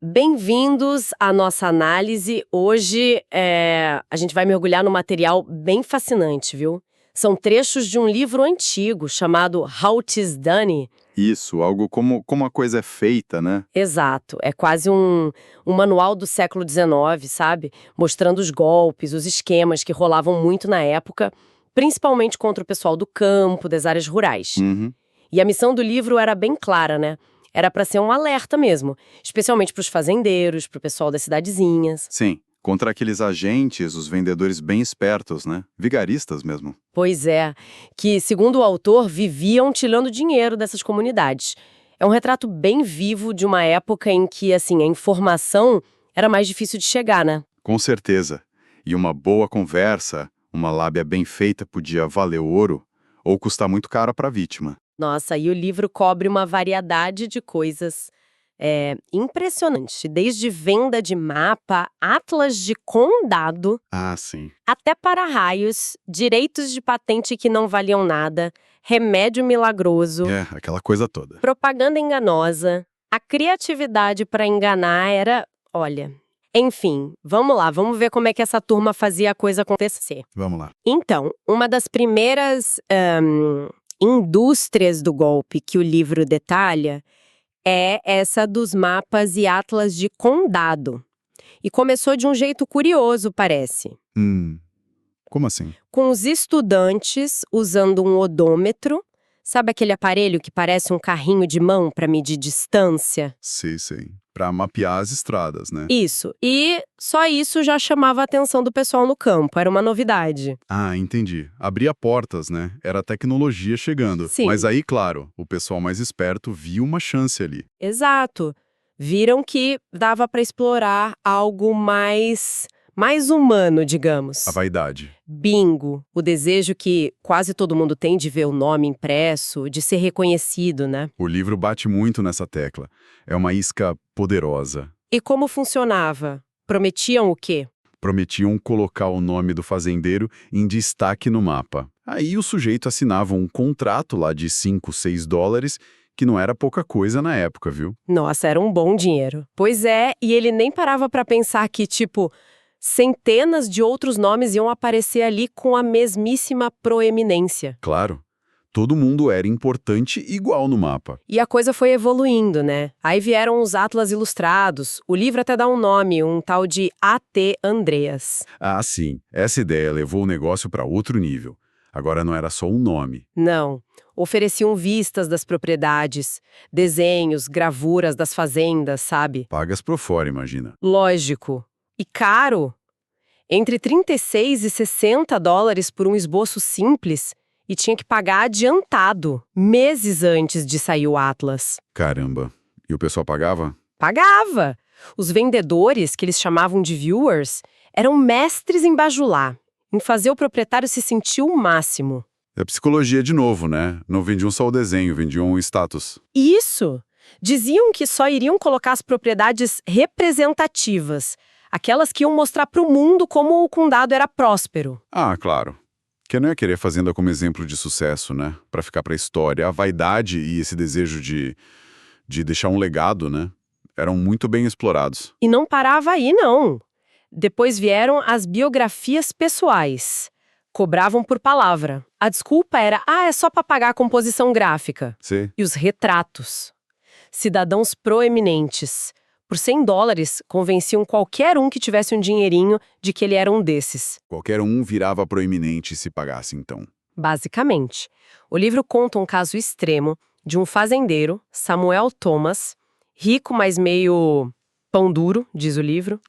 Bem-vindos à nossa análise. Hoje a gente vai mergulhar num material bem fascinante, viu? São trechos de um livro antigo chamado How 'Tis Done. Isso, algo como a coisa é feita, né? Exato, é quase um manual do século XIX, sabe? Mostrando os golpes, os esquemas que rolavam muito na época, principalmente contra o pessoal do campo, das áreas rurais. Uhum. E a missão do livro era bem clara, né? Era para ser um alerta mesmo, especialmente para os fazendeiros, para o pessoal das cidadezinhas. Sim, contra aqueles agentes, os vendedores bem espertos, né? Vigaristas mesmo. Pois é, que, segundo o autor, viviam tirando dinheiro dessas comunidades. É um retrato bem vivo de uma época em que, assim, a informação era mais difícil de chegar, né? Com certeza. E uma boa conversa, uma lábia bem feita podia valer ouro ou custar muito caro para a vítima. Nossa, e o livro cobre uma variedade de coisas impressionante, desde venda de mapa, atlas de condado, Ah, sim. até para-raios, direitos de patente que não valiam nada, remédio milagroso, É, aquela coisa toda. propaganda enganosa. A criatividade para enganar era, olha... Enfim, vamos lá, vamos ver como é que essa turma fazia a coisa acontecer. Vamos lá. Então, uma das primeiras indústrias do golpe que o livro detalha é essa dos mapas e atlas de condado. E começou de um jeito curioso, parece. Como assim? Com os estudantes usando um odômetro, sabe aquele aparelho que parece um carrinho de mão para medir distância? Sim. Para mapear as estradas, né? Isso. E só isso já chamava a atenção do pessoal no campo, era uma novidade. Ah, entendi. Abria portas, né? Era a tecnologia chegando. Sim. Mas aí, claro, o pessoal mais esperto viu uma chance ali. Exato. Viram que dava para explorar algo mais humano, digamos. A vaidade. Bingo, o desejo que quase todo mundo tem de ver o nome impresso, de ser reconhecido, né? O livro bate muito nessa tecla. É uma isca poderosa. E como funcionava? Prometiam o quê? Prometiam colocar o nome do fazendeiro em destaque no mapa. Aí o sujeito assinava um contrato lá de 5, 6 dólares, que não era pouca coisa na época, viu? Nossa, era um bom dinheiro. Pois é, e ele nem parava para pensar que, tipo, centenas de outros nomes iam aparecer ali com a mesmíssima proeminência. Claro, todo mundo era importante igual no mapa. E a coisa foi evoluindo, né? Aí vieram os atlas ilustrados, o livro até dá um nome, um tal de A.T. Andreas. Ah, sim, essa ideia levou o negócio para outro nível. Agora não era só um nome. Não, ofereciam vistas das propriedades, desenhos, gravuras das fazendas, sabe? Pagas pro fora, imagina. Lógico. E caro. Entre 36 e 60 dólares por um esboço simples, e tinha que pagar adiantado, meses antes de sair o Atlas. Caramba. E o pessoal pagava? Pagava! Os vendedores, que eles chamavam de viewers, eram mestres em bajular, em fazer o proprietário se sentir o máximo. É psicologia de novo, né? Não vendiam só o desenho, vendiam o status. Isso! Diziam que só iriam colocar as propriedades representativas, aquelas que iam mostrar para o mundo como o condado era próspero. Ah, claro. Que não ia querer fazenda como exemplo de sucesso, né? Pra ficar pra história. A vaidade e esse desejo de deixar um legado, né? Eram muito bem explorados. E não parava aí, não. Depois vieram as biografias pessoais. Cobravam por palavra. A desculpa era, é só para pagar a composição gráfica. Sim. E os retratos. Cidadãos proeminentes. Por 100 dólares, convenciam qualquer um que tivesse um dinheirinho de que ele era um desses. Qualquer um virava proeminente se pagasse, então. Basicamente. O livro conta um caso extremo de um fazendeiro, Samuel Thomas, rico, mas meio pão duro, diz o livro.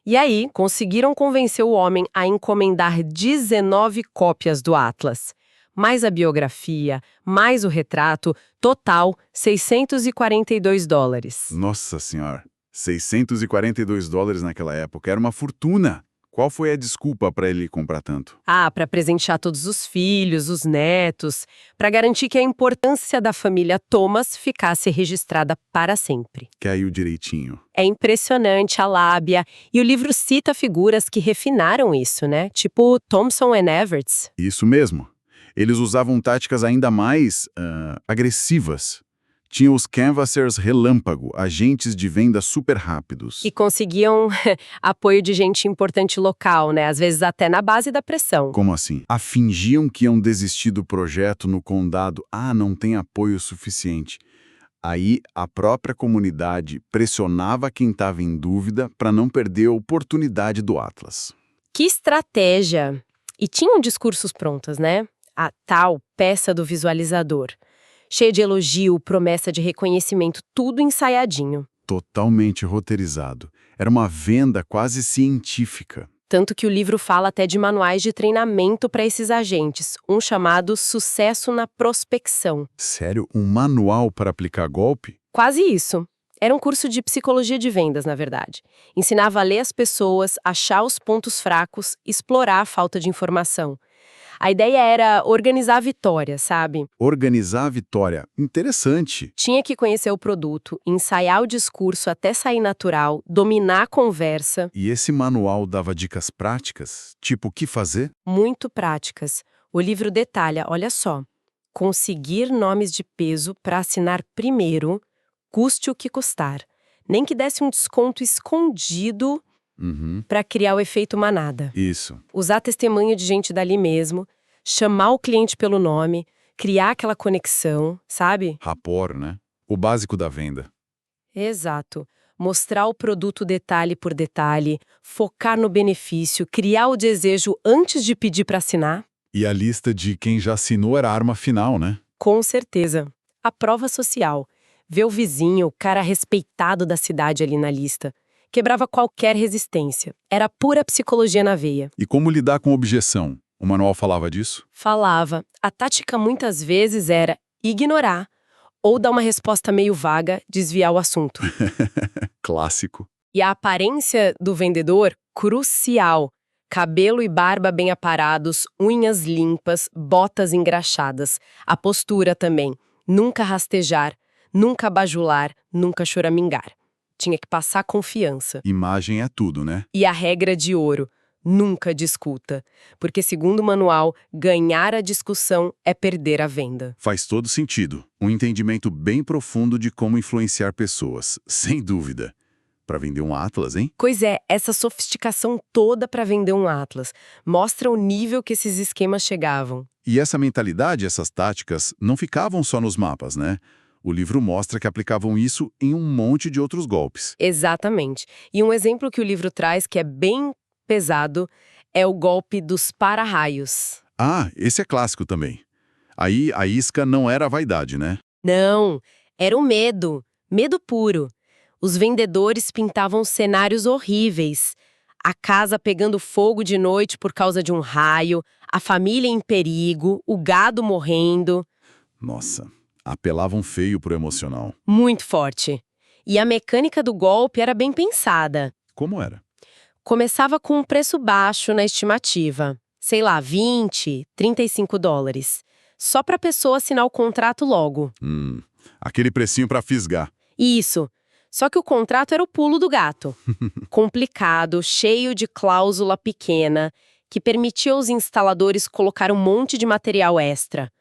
E aí, conseguiram convencer o homem a encomendar 19 cópias do Atlas. Mais a biografia, mais o retrato, total 642 dólares. Nossa senhora. 642 dólares naquela época. Era uma fortuna. Qual foi a desculpa para ele comprar tanto? Para presentear todos os filhos, os netos, para garantir que a importância da família Thomas ficasse registrada para sempre. Caiu direitinho. É impressionante a lábia, e o livro cita figuras que refinaram isso, né? Tipo Thompson and Everts. Isso mesmo. Eles usavam táticas ainda mais agressivas. Tinha os canvassers relâmpago, agentes de venda super rápidos. E conseguiam apoio de gente importante local, né? Às vezes até na base da pressão. Como assim? Fingiam que iam desistir do projeto no condado. Não tem apoio suficiente. Aí a própria comunidade pressionava quem estava em dúvida para não perder a oportunidade do Atlas. Que estratégia! E tinham discursos prontos, né? A tal peça do visualizador. Cheia de elogio, promessa de reconhecimento, tudo ensaiadinho. Totalmente roteirizado. Era uma venda quase científica. Tanto que o livro fala até de manuais de treinamento para esses agentes, um chamado Sucesso na Prospecção. Sério? Um manual para aplicar golpe? Quase isso. Era um curso de psicologia de vendas, na verdade. Ensinava a ler as pessoas, achar os pontos fracos, explorar a falta de informação. A ideia era organizar a vitória, sabe? Organizar a vitória. Interessante. Tinha que conhecer o produto, ensaiar o discurso até sair natural, dominar a conversa. E esse manual dava dicas práticas? Tipo, o que fazer? Muito práticas. O livro detalha, olha só, conseguir nomes de peso para assinar primeiro, custe o que custar. Nem que desse um desconto escondido para criar o efeito manada. Isso. Usar testemunho de gente dali mesmo, chamar o cliente pelo nome, criar aquela conexão, sabe? Rapport, né? O básico da venda. Exato. Mostrar o produto detalhe por detalhe, focar no benefício, criar o desejo antes de pedir para assinar. E a lista de quem já assinou era a arma final, né? Com certeza. A prova social. Ver o vizinho, o cara respeitado da cidade ali na lista. Quebrava qualquer resistência. Era pura psicologia na veia. E como lidar com objeção? O manual falava disso? Falava. A tática muitas vezes era ignorar ou dar uma resposta meio vaga, desviar o assunto. Clássico. E a aparência do vendedor, crucial. Cabelo e barba bem aparados, unhas limpas, botas engraxadas. A postura também. Nunca rastejar, nunca bajular, nunca choramingar. Tinha que passar confiança. Imagem é tudo, né? E a regra de ouro, nunca discuta. Porque, segundo o manual, ganhar a discussão é perder a venda. Faz todo sentido. Um entendimento bem profundo de como influenciar pessoas, sem dúvida. Para vender um Atlas, hein? Pois é, essa sofisticação toda para vender um Atlas mostra o nível que esses esquemas chegavam. E essa mentalidade, essas táticas, não ficavam só nos mapas, né? O livro mostra que aplicavam isso em um monte de outros golpes. Exatamente. E um exemplo que o livro traz, que é bem pesado, é o golpe dos para-raios. Esse é clássico também. Aí a isca não era a vaidade, né? Não, era o medo. Medo puro. Os vendedores pintavam cenários horríveis. A casa pegando fogo de noite por causa de um raio, a família em perigo, o gado morrendo. Nossa, apelavam feio pro emocional. Muito forte. E a mecânica do golpe era bem pensada. Como era? Começava com um preço baixo na estimativa. Sei lá, 20, 35 dólares. Só para a pessoa assinar o contrato logo. Aquele precinho para fisgar. Isso. Só que o contrato era o pulo do gato. Complicado, cheio de cláusula pequena, que permitia aos instaladores colocar um monte de material extra.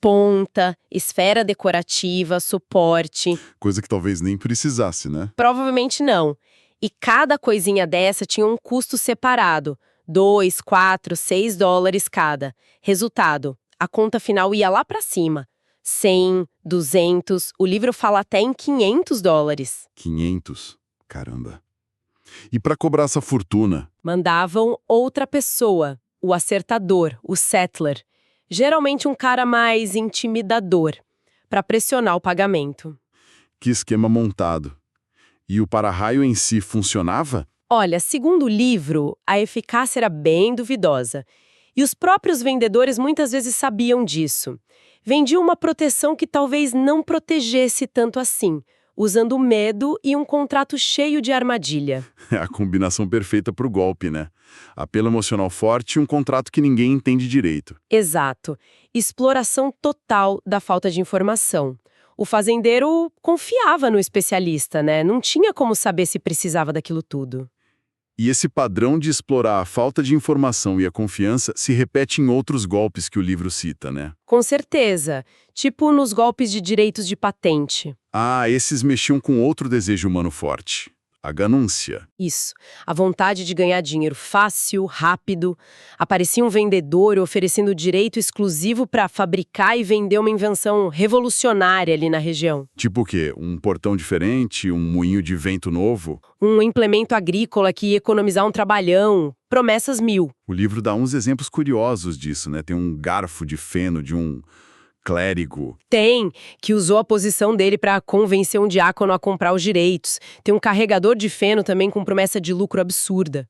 Ponta, esfera decorativa, suporte. Coisa que talvez nem precisasse, né? Provavelmente não. E cada coisinha dessa tinha um custo separado. 2, 4, 6 dólares cada. Resultado, a conta final ia lá pra cima. 100, 200, o livro fala até em 500 dólares. 500? Caramba. E para cobrar essa fortuna? Mandavam outra pessoa, o acertador, o settler. Geralmente um cara mais intimidador, para pressionar o pagamento. Que esquema montado. E o para-raio em si funcionava? Olha, segundo o livro, a eficácia era bem duvidosa. E os próprios vendedores muitas vezes sabiam disso. Vendiam uma proteção que talvez não protegesse tanto assim, usando medo e um contrato cheio de armadilha. É a combinação perfeita para o golpe, né? Apelo emocional forte e um contrato que ninguém entende direito. Exato. Exploração total da falta de informação. O fazendeiro confiava no especialista, né? Não tinha como saber se precisava daquilo tudo. E esse padrão de explorar a falta de informação e a confiança se repete em outros golpes que o livro cita, né? Com certeza. Tipo nos golpes de direitos de patente. Ah, esses mexiam com outro desejo humano forte. A ganância. Isso. A vontade de ganhar dinheiro fácil, rápido. Aparecia um vendedor oferecendo direito exclusivo para fabricar e vender uma invenção revolucionária ali na região. Tipo o quê? Um portão diferente? Um moinho de vento novo? Um implemento agrícola que ia economizar um trabalhão. Promessas mil. O livro dá uns exemplos curiosos disso, né? Tem um garfo de feno de um clérigo. Tem, que usou a posição dele para convencer um diácono a comprar os direitos. Tem um carregador de feno também com promessa de lucro absurda.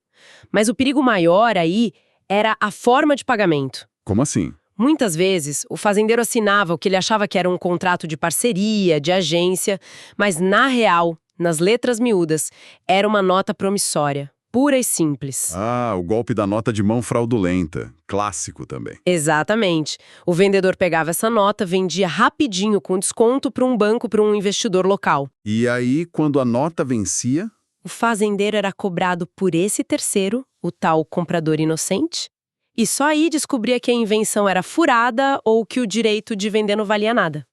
Mas o perigo maior aí era a forma de pagamento. Como assim? Muitas vezes, o fazendeiro assinava o que ele achava que era um contrato de parceria, de agência, mas na real, nas letras miúdas, era uma nota promissória. Pura e simples. Ah, o golpe da nota de mão fraudulenta. Clássico também. Exatamente. O vendedor pegava essa nota, vendia rapidinho com desconto para um banco, para um investidor local. E aí, quando a nota vencia... O fazendeiro era cobrado por esse terceiro, o tal comprador inocente, e só aí descobria que a invenção era furada ou que o direito de vender não valia nada.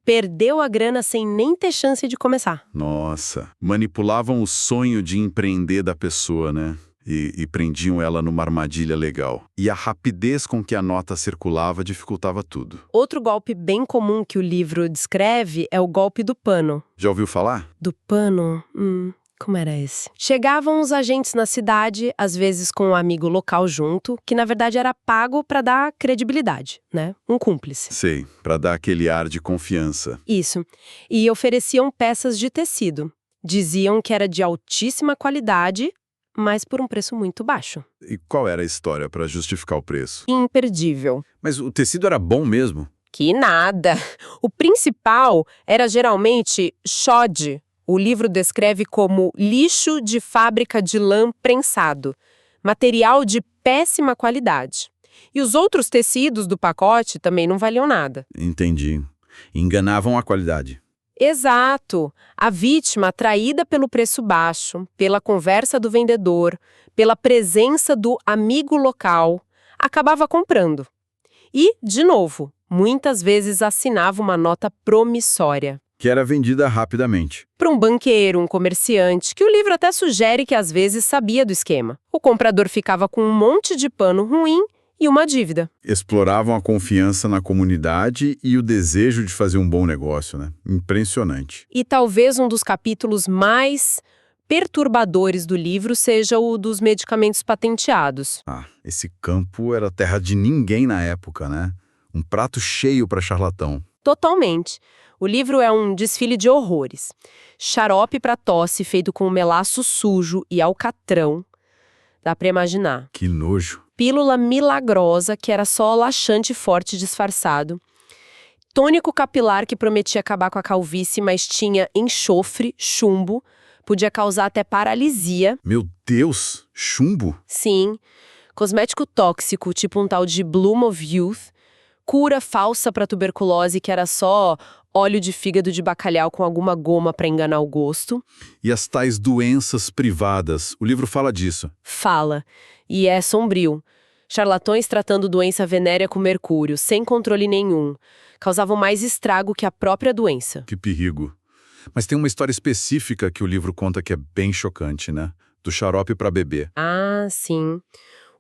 Perdeu a grana sem nem ter chance de começar. Nossa, manipulavam o sonho de empreender da pessoa, né? E prendiam ela numa armadilha legal. E a rapidez com que a nota circulava dificultava tudo. Outro golpe bem comum que o livro descreve é o golpe do pano. Já ouviu falar? Do pano? Como era esse? Chegavam os agentes na cidade, às vezes com um amigo local junto, que na verdade era pago para dar credibilidade, né? Um cúmplice. Sei, para dar aquele ar de confiança. Isso. E ofereciam peças de tecido. Diziam que era de altíssima qualidade, mas por um preço muito baixo. E qual era a história para justificar o preço? Imperdível. Mas o tecido era bom mesmo? Que nada! O principal era geralmente xode. O livro descreve como lixo de fábrica de lã prensado, material de péssima qualidade. E os outros tecidos do pacote também não valiam nada. Entendi. Enganavam a qualidade. Exato. A vítima, atraída pelo preço baixo, pela conversa do vendedor, pela presença do amigo local, acabava comprando. E, de novo, muitas vezes assinava uma nota promissória. Que era vendida rapidamente. Para um banqueiro, um comerciante, que o livro até sugere que às vezes sabia do esquema. O comprador ficava com um monte de pano ruim e uma dívida. Exploravam a confiança na comunidade e o desejo de fazer um bom negócio, né? Impressionante. E talvez um dos capítulos mais perturbadores do livro seja o dos medicamentos patenteados. Ah, esse campo era terra de ninguém na época, né? Um prato cheio para charlatão. Totalmente. O livro é um desfile de horrores. Xarope para tosse feito com melaço sujo e alcatrão. Dá para imaginar. Que nojo. Pílula milagrosa, que era só laxante forte disfarçado. Tônico capilar que prometia acabar com a calvície, mas tinha enxofre, chumbo. Podia causar até paralisia. Meu Deus, chumbo? Sim. Cosmético tóxico, tipo um tal de Bloom of Youth. Cura falsa para tuberculose, que era só óleo de fígado de bacalhau com alguma goma para enganar o gosto. E as tais doenças privadas, o livro fala disso. Fala. E é sombrio. Charlatões tratando doença venérea com mercúrio, sem controle nenhum. Causavam mais estrago que a própria doença. Que perigo. Mas tem uma história específica que o livro conta que é bem chocante, né? Do xarope para bebê. Ah, sim.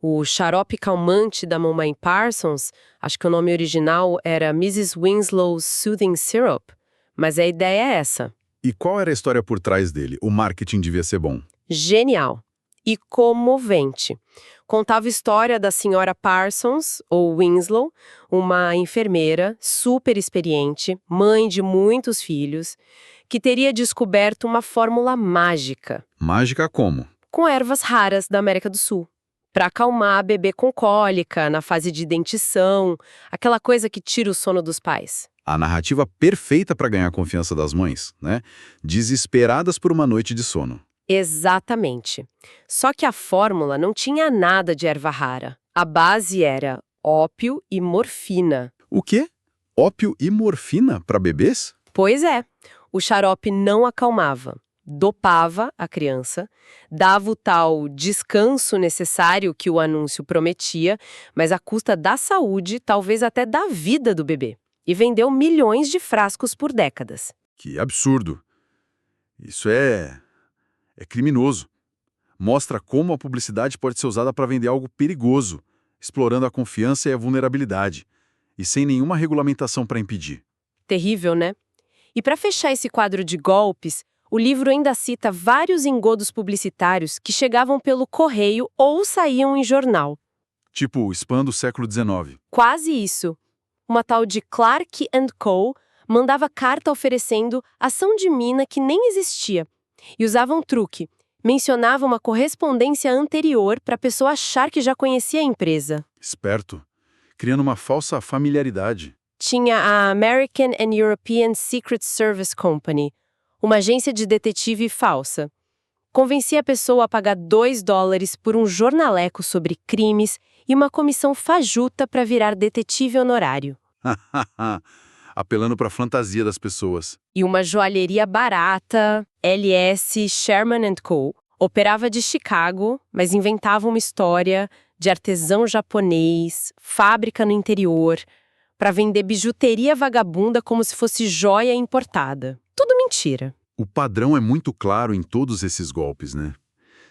O xarope calmante da mamãe Parsons, acho que o nome original era Mrs. Winslow's Soothing Syrup, mas a ideia é essa. E qual era a história por trás dele? O marketing devia ser bom. Genial e comovente. Contava a história da senhora Parsons, ou Winslow, uma enfermeira super experiente, mãe de muitos filhos, que teria descoberto uma fórmula mágica. Mágica como? Com ervas raras da América do Sul. Para acalmar bebê com cólica, na fase de dentição, aquela coisa que tira o sono dos pais. A narrativa perfeita para ganhar a confiança das mães, né? Desesperadas por uma noite de sono. Exatamente. Só que a fórmula não tinha nada de erva rara. A base era ópio e morfina. O quê? Ópio e morfina para bebês? Pois é. O xarope não acalmava. dopava a criança, dava o tal descanso necessário que o anúncio prometia, mas à custa da saúde, talvez até da vida do bebê. E vendeu milhões de frascos por décadas. Que absurdo! Isso é criminoso. Mostra como a publicidade pode ser usada para vender algo perigoso, explorando a confiança e a vulnerabilidade, e sem nenhuma regulamentação para impedir. Terrível, né? E para fechar esse quadro de golpes, o livro ainda cita vários engodos publicitários que chegavam pelo correio ou saíam em jornal. Tipo o spam do século XIX. Quase isso. Uma tal de Clark Co. mandava carta oferecendo ação de mina que nem existia. E usava um truque. Mencionava uma correspondência anterior para a pessoa achar que já conhecia a empresa. Esperto. Criando uma falsa familiaridade. Tinha a American and European Secret Service Company, uma agência de detetive falsa. Convencia a pessoa a pagar $2 por um jornaleco sobre crimes e uma comissão fajuta para virar detetive honorário. Apelando para a fantasia das pessoas. E uma joalheria barata, LS Sherman Co., operava de Chicago, mas inventava uma história de artesão japonês, fábrica no interior, para vender bijuteria vagabunda como se fosse joia importada. Tudo mentira. O padrão é muito claro em todos esses golpes, né?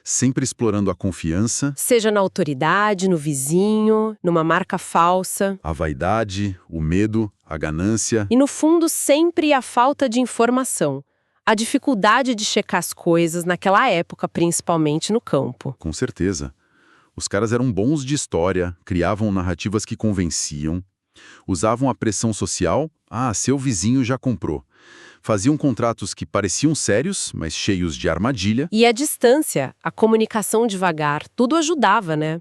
Sempre explorando a confiança, Seja na autoridade, no vizinho, numa marca falsa. a vaidade, o medo, a ganância. E no fundo sempre a falta de informação. A dificuldade de checar as coisas naquela época, principalmente no campo. Com certeza. Os caras eram bons de história, criavam narrativas que convenciam, usavam a pressão social, seu vizinho já comprou. Faziam contratos que pareciam sérios, mas cheios de armadilha. E a distância, a comunicação devagar, tudo ajudava, né?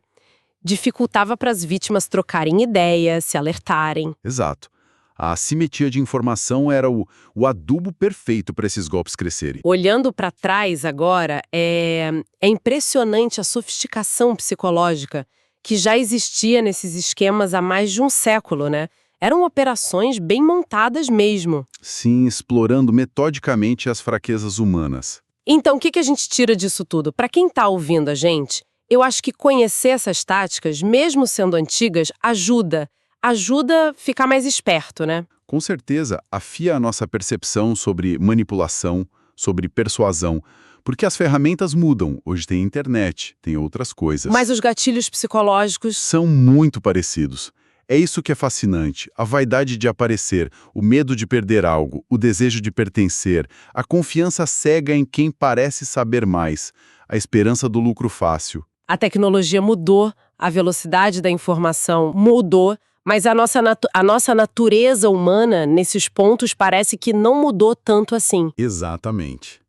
Dificultava para as vítimas trocarem ideias, se alertarem. Exato. A assimetria de informação era o adubo perfeito para esses golpes crescerem. Olhando para trás agora, é impressionante a sofisticação psicológica que já existia nesses esquemas há mais de um século, né? Eram operações bem montadas mesmo. Sim, explorando metodicamente as fraquezas humanas. Então, o que a gente tira disso tudo? Para quem está ouvindo a gente, eu acho que conhecer essas táticas, mesmo sendo antigas, ajuda a ficar mais esperto, né? Com certeza, afia a nossa percepção sobre manipulação, sobre persuasão, porque as ferramentas mudam. Hoje tem internet, tem outras coisas. Mas os gatilhos psicológicos... São muito parecidos. É isso que é fascinante, a vaidade de aparecer, o medo de perder algo, o desejo de pertencer, a confiança cega em quem parece saber mais, a esperança do lucro fácil. A tecnologia mudou, a velocidade da informação mudou, mas a nossa natureza humana, nesses pontos, parece que não mudou tanto assim. Exatamente.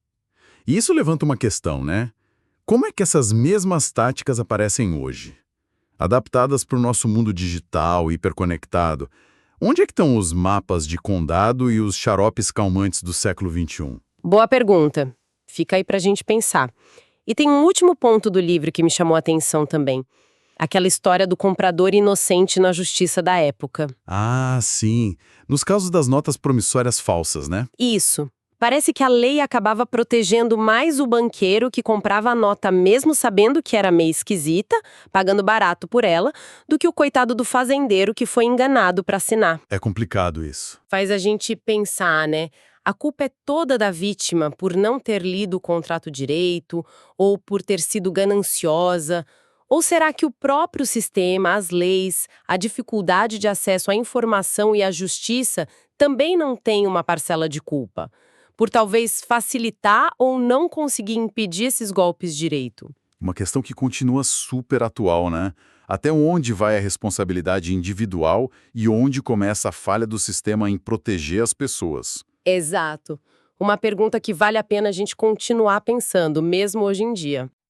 E isso levanta uma questão, né? Como é que essas mesmas táticas aparecem hoje? Adaptadas para o nosso mundo digital, hiperconectado. Onde é que estão os mapas de condado e os xaropes calmantes do século XXI? Boa pergunta. Fica aí pra gente pensar. E tem um último ponto do livro que me chamou a atenção também. Aquela história do comprador inocente na justiça da época. Ah, sim. Nos casos das notas promissórias falsas, né? Isso. Parece que a lei acabava protegendo mais o banqueiro que comprava a nota mesmo sabendo que era meio esquisita, pagando barato por ela, do que o coitado do fazendeiro que foi enganado para assinar. É complicado isso. Faz a gente pensar, né? A culpa é toda da vítima por não ter lido o contrato direito ou por ter sido gananciosa. Ou será que o próprio sistema, as leis, a dificuldade de acesso à informação e à justiça também não tem uma parcela de culpa? Por talvez facilitar ou não conseguir impedir esses golpes direito. Uma questão que continua super atual, né? Até onde vai a responsabilidade individual e onde começa a falha do sistema em proteger as pessoas? Exato. Uma pergunta que vale a pena a gente continuar pensando, mesmo hoje em dia.